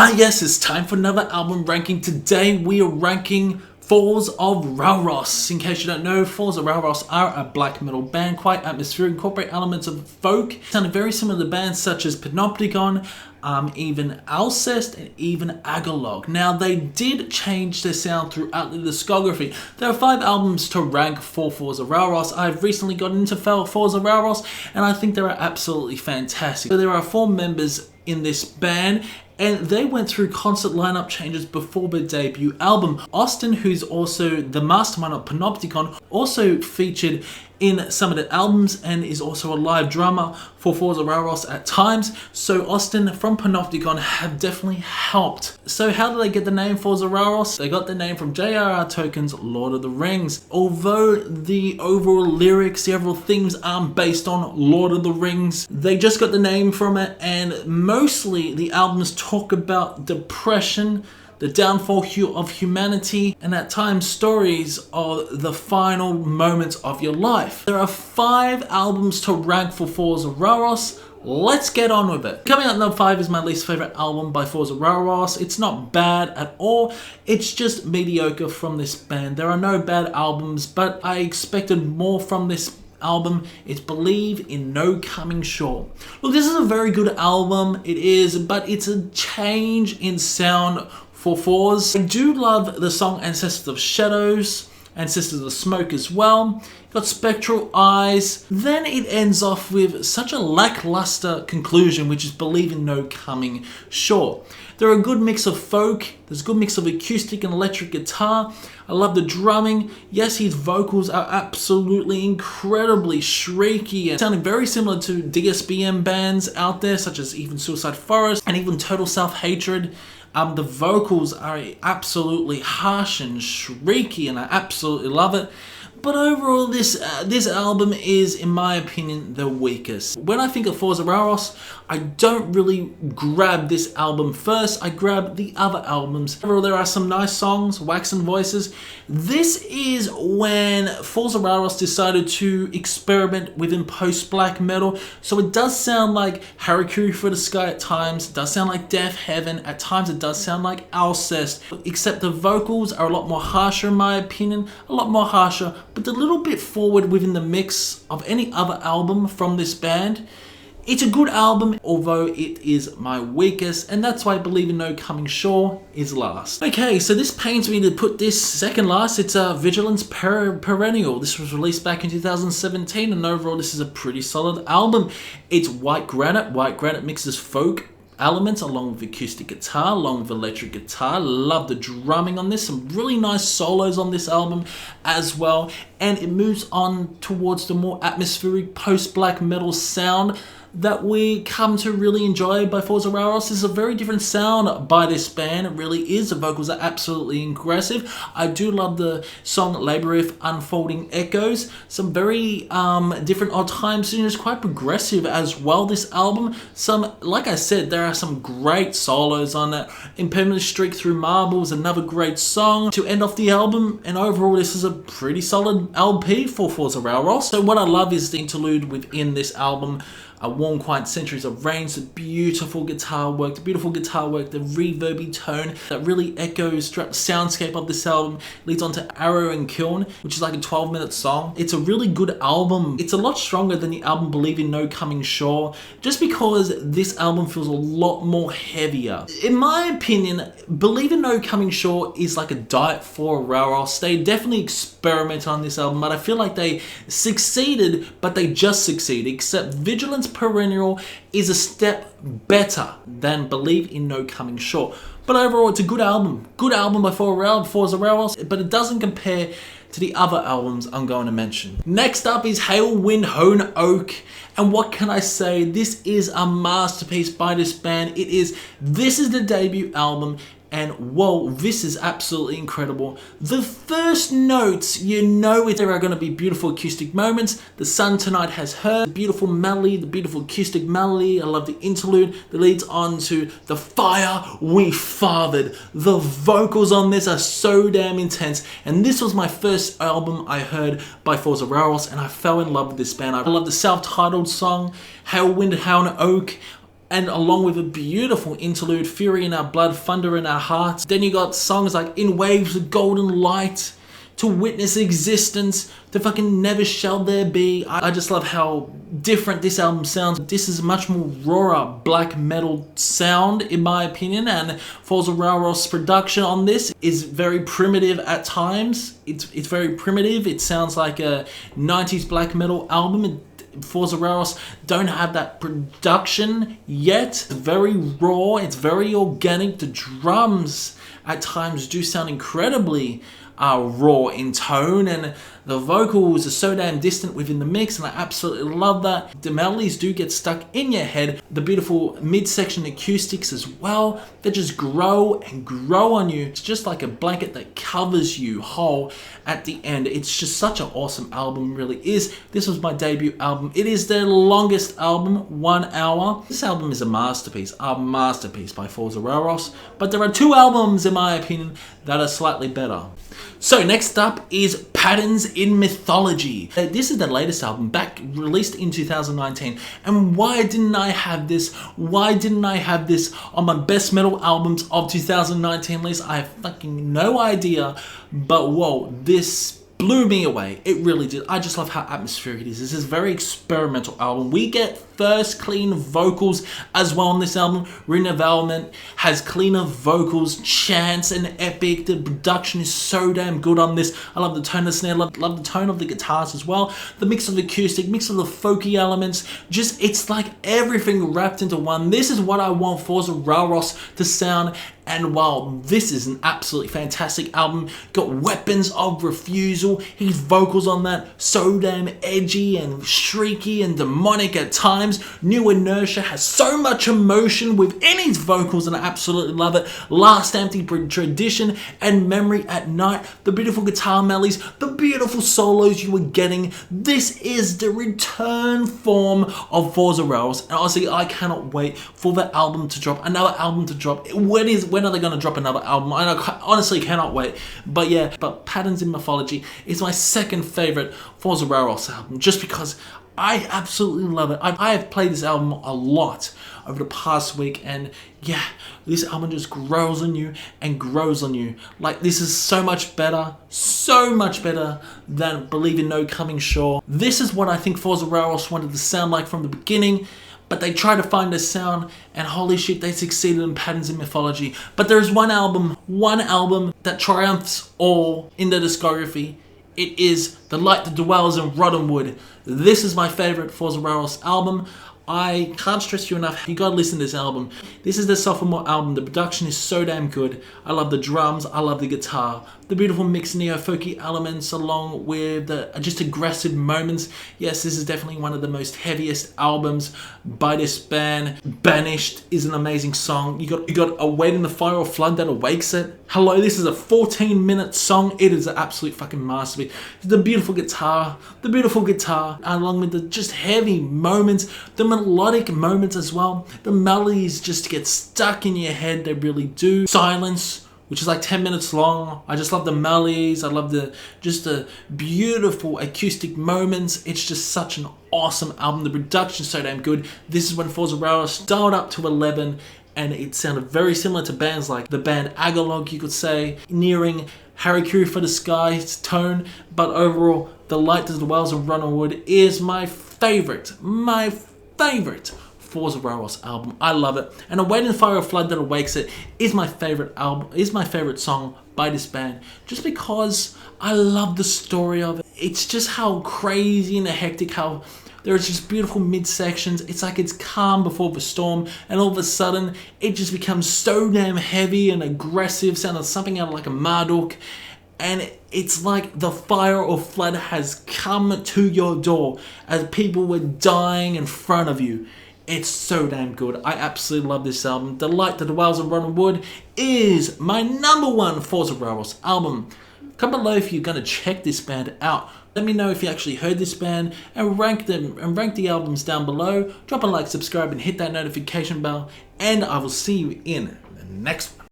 Yes, it's time for another album ranking. Today we are ranking Falls of Rauros. In case you don't know, Falls of Rauros are a black metal band, quite atmospheric, incorporate elements of folk, sounded very similar to bands such as Panopticon, even Alcest, and even Agalog. Now, they did change their sound throughout the discography. There are 5 albums to rank for Falls of Rauros. I've recently gotten into Falls of Rauros, and I think they are absolutely fantastic. So there are 4 members in this band, and they went through constant lineup changes before their debut album. Austin, who's also the mastermind of Panopticon, also featured in some of the albums and is also a live drummer for Falls of Rauros at times. So Austin from Panopticon have definitely helped. So how did they get the name Falls of Rauros? They got the name from J.R.R. Tolkien's Lord of the Rings. Although the overall lyrics, several themes aren't based on Lord of the Rings, they just got the name from it, and mostly the albums talk about depression, the downfall of humanity, and at times stories of the final moments of your life. There are 5 albums to rank for Falls of Rauros. Let's get on with it. Coming out number 5 is my least favorite album by Falls of Rauros. It's not bad at all, it's just mediocre from this band. There are no bad albums, but I expected more from this album. It's Believe in No Coming Shore. Look, this is a very good album, it is, but it's a change in sound for Falls. I do love the song Ancestors of Shadows, Ancestors of Smoke as well. Got Spectral Eyes. Then it ends off with such a lackluster conclusion, which is Believe in No Coming Shore. There are a good mix of folk, there's a good mix of acoustic and electric guitar. I love the drumming. Yes, his vocals are absolutely incredibly shrieky and sounding very similar to DSBM bands out there, such as even Suicide Forest and even Total Self-Hatred. The vocals are absolutely harsh and shrieky, and I absolutely love it. But overall, this album is, in my opinion, the weakest. When I think of Falls of Rauros, I don't really grab this album first, I grab the other albums. Overall, there are some nice songs, Waxen Voices. This is when Falls of Rauros decided to experiment within post-black metal. So it does sound like Harakiri for the Sky at times, it does sound like Death Heaven, at times it does sound like Alcest, except the vocals are a lot more harsher in my opinion, a lot more harsher, but a little bit forward within the mix of any other album from this band. It's a good album, although it is my weakest, and that's why I Believe in No Coming Shore is last. Okay, so this pains me to put this second last. It's Vigilance Perennial. This was released back in 2017, and overall this is a pretty solid album. It's White Granite. White Granite mixes folk elements along with acoustic guitar, along with electric guitar. Love the drumming on this. Some really nice solos on this album as well. And it moves on towards the more atmospheric post-black metal sound that we come to really enjoy by Falls of Rauros. This is a very different sound by this band. It really is. The vocals are absolutely aggressive. I do love the song Labyrinth Unfolding Echoes. Some very different odd time signatures, quite progressive as well, this album. Like I said, there are some great solos on it. Impermanent Streak Through Marble is another great song to end off the album, and overall this is a pretty solid LP for Falls of Rauros. So what I love is the interlude within this album. A Warm Quiet Centuries of Rain, the beautiful guitar work, the reverby tone that really echoes throughout the soundscape of this album, leads on to Arrow and Kiln, which is like a 12-minute song. It's a really good album. It's a lot stronger than the album Believe in No Coming Shore, just because this album feels a lot more heavier. In my opinion, Believe in No Coming Shore is like a diet for Rauros. They definitely experimented on this album, but I feel like they succeeded, but they just succeeded, except Vigilance Perennial is a step better than Believe in No Coming Shore. But overall, it's a good album. Good album by Falls of Rauros, but it doesn't compare to the other albums I'm going to mention. Next up is Hail Wind Hone Oak. And what can I say? This is a masterpiece by this band. This is the debut album. And whoa, this is absolutely incredible. The first notes, you know there are going to be beautiful acoustic moments. The Sun Tonight Has Her, the beautiful melody, the beautiful acoustic melody. I love the interlude that leads on to The Fire We Fathered. The vocals on this are so damn intense. And this was my first album I heard by Falls of Rauros, and I fell in love with this band. I love the self-titled song, Hail Wind Hone Oak. and along with a beautiful interlude, Fury in Our Blood, Thunder in Our Hearts. Then you got songs like In Waves of Golden Light, To Witness Existence, to fucking Never Shall There Be. I just love how different this album sounds. This is a much more raw black metal sound, in my opinion, and Falls of Rauros' production on this is very primitive at times. It's very primitive. It sounds like a 90s black metal album. Falls of Rauros don't have that production yet. It's very raw, it's very organic. The drums at times do sound incredibly raw in tone, and the vocals are so damn distant within the mix, and I absolutely love that. The melodies do get stuck in your head. The beautiful midsection acoustics as well, they just grow and grow on you. It's just like a blanket that covers you whole at the end. It's just such an awesome album, really is. This was my debut album. It is their longest album, 1 hour. This album is a masterpiece by Falls of Rauros, but there are 2 albums, in my opinion, that are slightly better. So next up is Patterns in Mythology. This is the latest album, released in 2019. And why didn't I have this? Why didn't I have this on my best metal albums of 2019 list? I have fucking no idea. But whoa, this blew me away. It really did. I just love how atmospheric it is. This is a very experimental album. We get first clean vocals as well on this album. Rina Valment has cleaner vocals, chants, and epic. The production is so damn good on this. I love the tone of the snare, love the tone of the guitars as well. The mix of the acoustic, mix of the folky elements, just it's like everything wrapped into one. This is what I want Falls of Rauros to sound. And while this is an absolutely fantastic album, got Weapons of Refusal, his vocals on that, so damn edgy and shrieky and demonic at times. New Inertia has so much emotion within his vocals and I absolutely love it. Last Empty Tradition and Memory at Night, the beautiful guitar melodies, the beautiful solos you were getting. This is the return form of Falls of Rauros, and honestly, I cannot wait for the album to drop, another album to drop. When are they going to drop another album? I honestly cannot wait. But yeah, Patterns in Mythology is my second favorite Falls of Rauros album, just because I absolutely love it. I have played this album a lot over the past week, and yeah, this album just grows on you and grows on you. Like, this is so much better than Believe in No Coming Shore. This is what I think Falls of Rauros wanted to sound like from the beginning, but they tried to find a sound, and holy shit, they succeeded in Patterns in Mythology. But there is one album that triumphs all in the discography. It is The Light That Dwells in Roddenwood. This is my favorite Falls of Rauros album. I can't stress you enough, you gotta listen to this album. This is their sophomore album. The production is so damn good. I love the drums, I love the guitar, the beautiful mixed neo-folky elements along with the just aggressive moments. Yes, this is definitely one of the most heaviest albums by this band. Banished is an amazing song. You got A Wait in the Fire or Flood That Awakes It. Hello, this is a 14-minute song. It is an absolute fucking masterpiece. The beautiful guitar, along with the just heavy moments, the melodic moments as well. The melodies just get stuck in your head, they really do. Silence, which is like 10 minutes long. I just love the melodies. I love the beautiful acoustic moments. It's just such an awesome album. The production's so damn good. This is when Falls of Rauros dialed up to 11, and it sounded very similar to bands like the band Agalog, you could say, nearing Harikiri for the Sky's tone. But overall, The Light That Dwells in Roddenwood is my favorite Falls of Rauros album. I love it. And A Wait in the Fire or Flood That Awakes It is my favorite album, is my favorite song by this band, just because I love the story of it. It's just how crazy and hectic, how there's just beautiful midsections. It's like it's calm before the storm, and all of a sudden it just becomes so damn heavy and aggressive, sounding something out of like a Marduk. And it's like the fire or flood has come to your door as people were dying in front of you. It's so damn good. I absolutely love this album. The Light That Dwells in Roddenwood is my #1 Falls of Rauros album. Comment below if you're going to check this band out. Let me know if you actually heard this band and rank them and rank the albums down below. Drop a like, subscribe, and hit that notification bell. And I will see you in the next one.